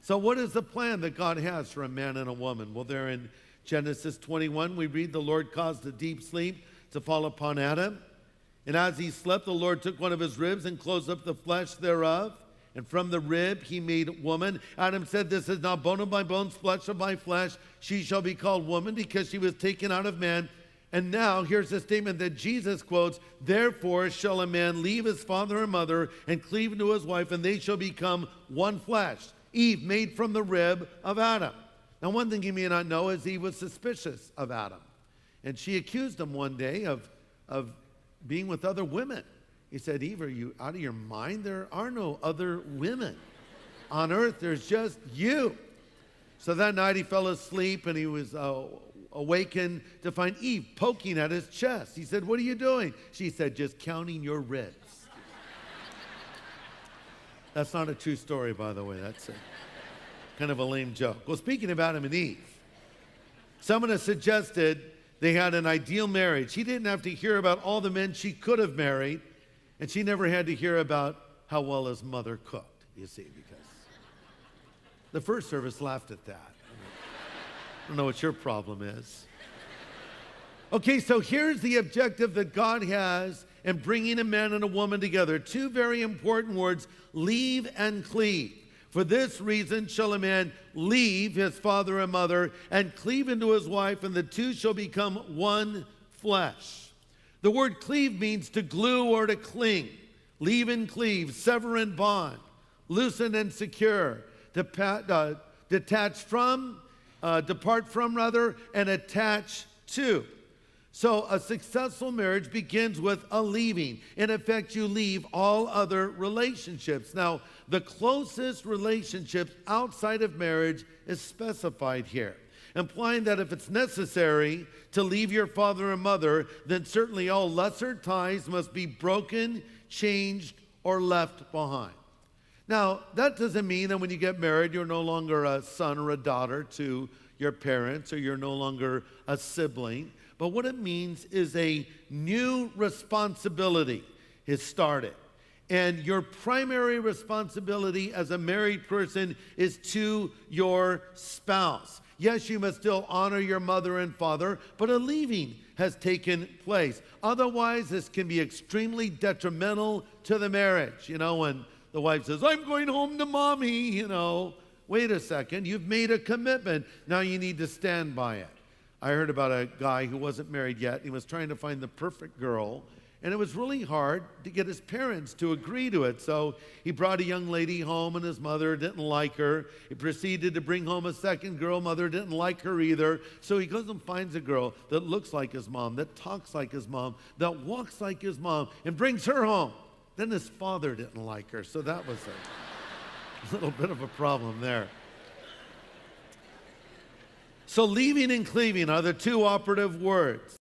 So what is the plan that God has for a man and a woman? Well, there in Genesis 21, we read the Lord caused a deep sleep to fall upon Adam. And as he slept, the Lord took one of his ribs and closed up the flesh thereof. And from the rib he made woman. Adam said, this is not bone of my bones, flesh of my flesh. She shall be called woman because she was taken out of man. And now here's the statement that Jesus quotes, therefore shall a man leave his father and mother and cleave to his wife, and they shall become one flesh. Eve made from the rib of Adam. Now one thing you may not know is Eve was suspicious of Adam. And she accused him one day of being with other women. He said, Eve, are you out of your mind? There are no other women on earth. There's just you. So that night he fell asleep and he was awakened to find Eve poking at his chest. He said, what are you doing? She said, just counting your ribs. That's not a true story, by the way. That's kind of a lame joke. Well, speaking of Adam and Eve, someone has suggested they had an ideal marriage. She didn't have to hear about all the men she could have married, and she never had to hear about how well his mother cooked, you see, because the first service laughed at that. I don't know what your problem is. Okay, so here's the objective that God has in bringing a man and a woman together. Two very important words, leave and cleave. For this reason shall a man leave his father and mother and cleave unto his wife, and the two shall become one flesh. The word cleave means to glue or to cling. Leave and cleave, sever and bond, loosen and secure, detach from, depart from rather, and attach to. So a successful marriage begins with a leaving. In effect, you leave all other relationships. Now, the closest relationships outside of marriage is specified here, implying that if it's necessary to leave your father and mother, then certainly all lesser ties must be broken, changed, or left behind. Now, that doesn't mean that when you get married, you're no longer a son or a daughter to your parents, or you're no longer a sibling. But what it means is a new responsibility is started. And your primary responsibility as a married person is to your spouse. Yes, you must still honor your mother and father, but a leaving has taken place. Otherwise, this can be extremely detrimental to the marriage. You know, when the wife says, I'm going home to mommy, wait a second, you've made a commitment. Now you need to stand by it. I heard about a guy who wasn't married yet. He was trying to find the perfect girl, and it was really hard to get his parents to agree to it. So he brought a young lady home, and his mother didn't like her. He proceeded to bring home a second girl. Mother didn't like her either. So he goes and finds a girl that looks like his mom, that talks like his mom, that walks like his mom, and brings her home. Then his father didn't like her, so that was a little bit of a problem there. So leaving and cleaving are the two operative words.